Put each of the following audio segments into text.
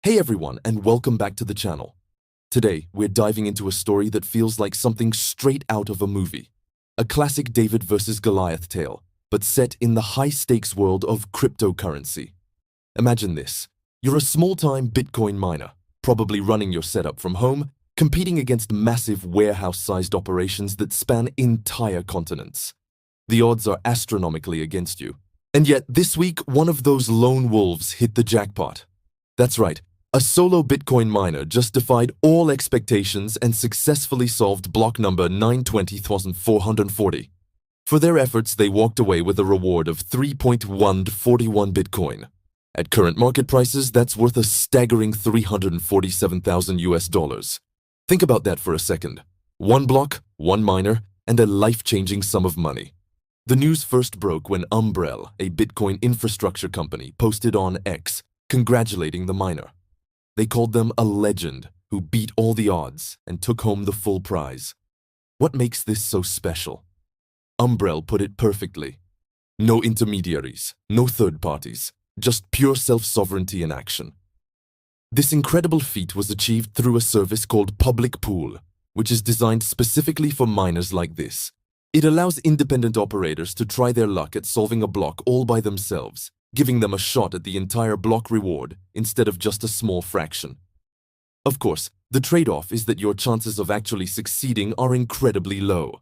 Hey everyone, and welcome back to the channel. Today, we're diving into a story that feels like something straight out of a movie. A classic David versus Goliath tale, but set in the high-stakes world of cryptocurrency. Imagine this. You're a small-time Bitcoin miner, probably running your setup from home, competing against massive warehouse-sized operations that span entire continents. The odds are astronomically against you. And yet, this week, one of those lone wolves hit the jackpot. That's right. A solo Bitcoin miner just defied all expectations and successfully solved block number 920,440. For their efforts, they walked away with a reward of 3.141 Bitcoin. At current market prices, that's worth a staggering 347,000 US dollars. Think about that for a second. One block, one miner, and a life-changing sum of money. The news first broke when Umbrel, a Bitcoin infrastructure company, posted on X, congratulating the miner. They called them a legend who beat all the odds and took home the full prize. What makes this so special? Umbrel put it perfectly. No intermediaries, no third parties, just pure self-sovereignty in action. This incredible feat was achieved through a service called Public Pool, which is designed specifically for miners like this. It allows independent operators to try their luck at solving a block all by themselves, giving them a shot at the entire block reward instead of just a small fraction. Of course, the trade-off is that your chances of actually succeeding are incredibly low.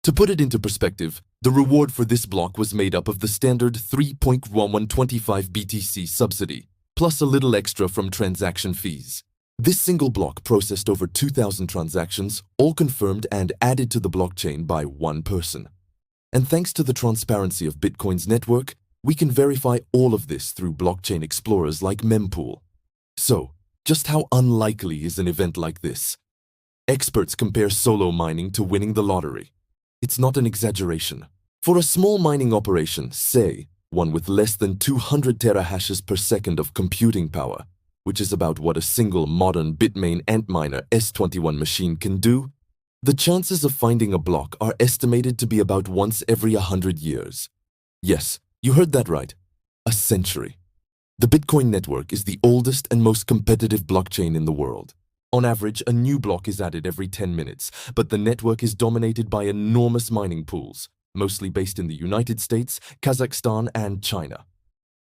To put it into perspective, the reward for this block was made up of the standard 3.1125 BTC subsidy, plus a little extra from transaction fees. This single block processed over 2,000 transactions, all confirmed and added to the blockchain by one person. And thanks to the transparency of Bitcoin's network, we can verify all of this through blockchain explorers like Mempool. So, just how unlikely is an event like this? Experts compare solo mining to winning the lottery. It's not an exaggeration. For a small mining operation, say, one with less than 200 terahashes per second of computing power, which is about what a single modern Bitmain Antminer S21 machine can do, the chances of finding a block are estimated to be about once every 100 years. Yes, you heard that right. A century. The Bitcoin network is the oldest and most competitive blockchain in the world. On average, a new block is added every 10 minutes, but the network is dominated by enormous mining pools, mostly based in the United States, Kazakhstan, and China.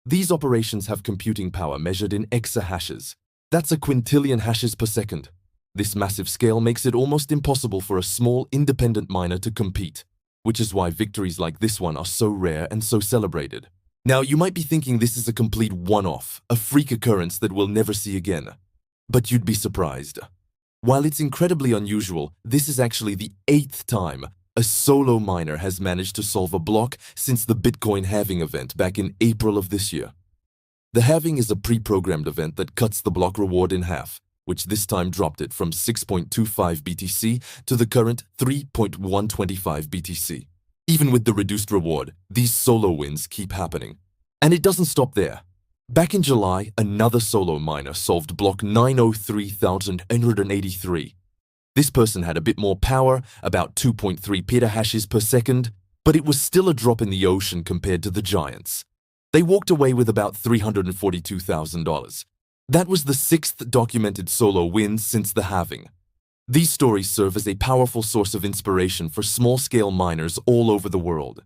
These operations have computing power measured in exahashes. That's a quintillion hashes per second. This massive scale makes it almost impossible for a small, independent miner to compete, which is why victories like this one are so rare and so celebrated. Now, you might be thinking this is a complete one-off, a freak occurrence that we'll never see again. But you'd be surprised. While it's incredibly unusual, this is actually the 8th time a solo miner has managed to solve a block since the Bitcoin halving event back in April of this year. The halving is a pre-programmed event that cuts the block reward in half, which this time dropped it from 6.25 BTC to the current 3.125 BTC. Even with the reduced reward, these solo wins keep happening. And it doesn't stop there. Back in July, another solo miner solved block 903,883. This person had a bit more power, about 2.3 petahashes per second, but it was still a drop in the ocean compared to the giants. They walked away with about $342,000. That was the 6th documented solo win since the halving. These stories serve as a powerful source of inspiration for small-scale miners all over the world.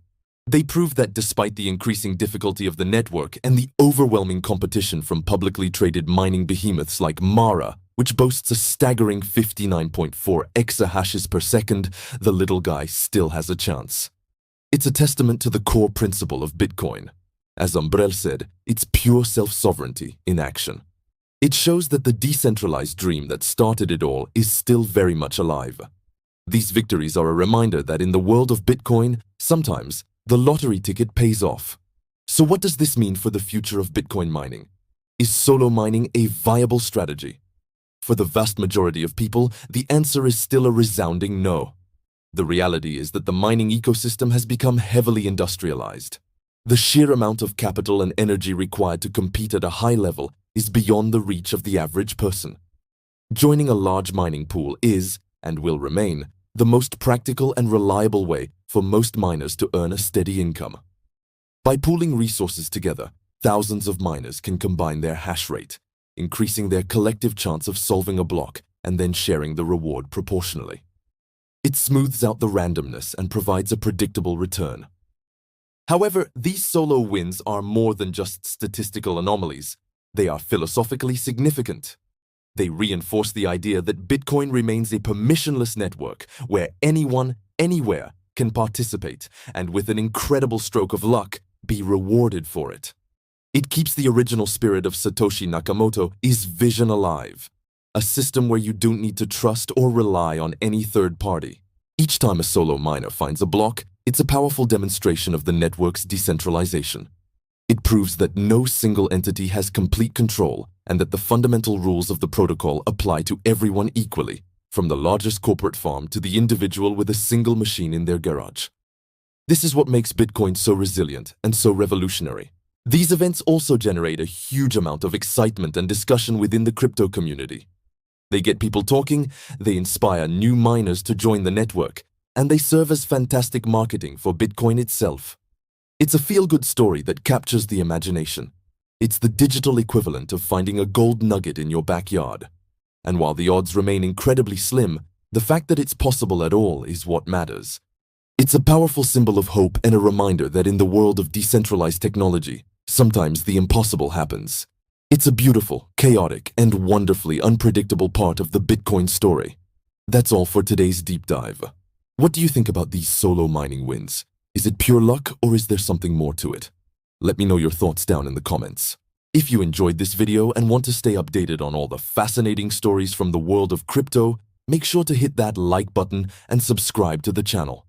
They prove that despite the increasing difficulty of the network and the overwhelming competition from publicly traded mining behemoths like Mara, which boasts a staggering 59.4 exahashes per second, the little guy still has a chance. It's a testament to the core principle of Bitcoin. As Umbrel said, it's pure self-sovereignty in action. It shows that the decentralized dream that started it all is still very much alive. These victories are a reminder that in the world of Bitcoin, sometimes the lottery ticket pays off. So what does this mean for the future of Bitcoin mining? Is solo mining a viable strategy? For the vast majority of people, the answer is still a resounding no. The reality is that the mining ecosystem has become heavily industrialized. The sheer amount of capital and energy required to compete at a high level is beyond the reach of the average person. Joining a large mining pool is, and will remain, the most practical and reliable way for most miners to earn a steady income. By pooling resources together, thousands of miners can combine their hash rate, increasing their collective chance of solving a block and then sharing the reward proportionally. It smooths out the randomness and provides a predictable return. However, these solo wins are more than just statistical anomalies. They are philosophically significant. They reinforce the idea that Bitcoin remains a permissionless network where anyone, anywhere, can participate and, with an incredible stroke of luck, be rewarded for it. It keeps the original spirit of Satoshi Nakamoto's vision alive, a system where you don't need to trust or rely on any third party. Each time a solo miner finds a block, it's a powerful demonstration of the network's decentralization. It proves that no single entity has complete control and that the fundamental rules of the protocol apply to everyone equally, from the largest corporate farm to the individual with a single machine in their garage. This is what makes Bitcoin so resilient and so revolutionary. These events also generate a huge amount of excitement and discussion within the crypto community. They get people talking, they inspire new miners to join the network, and they serve as fantastic marketing for Bitcoin itself. It's a feel-good story that captures the imagination. It's the digital equivalent of finding a gold nugget in your backyard. And while the odds remain incredibly slim, the fact that it's possible at all is what matters. It's a powerful symbol of hope and a reminder that in the world of decentralized technology, sometimes the impossible happens. It's a beautiful, chaotic, and wonderfully unpredictable part of the Bitcoin story. That's all for today's deep dive. What do you think about these solo mining wins? Is it pure luck or is there something more to it? Let me know your thoughts down in the comments. If you enjoyed this video and want to stay updated on all the fascinating stories from the world of crypto, make sure to hit that like button and subscribe to the channel.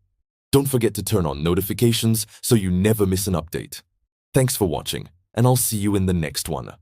Don't forget to turn on notifications so you never miss an update. Thanks for watching, and I'll see you in the next one.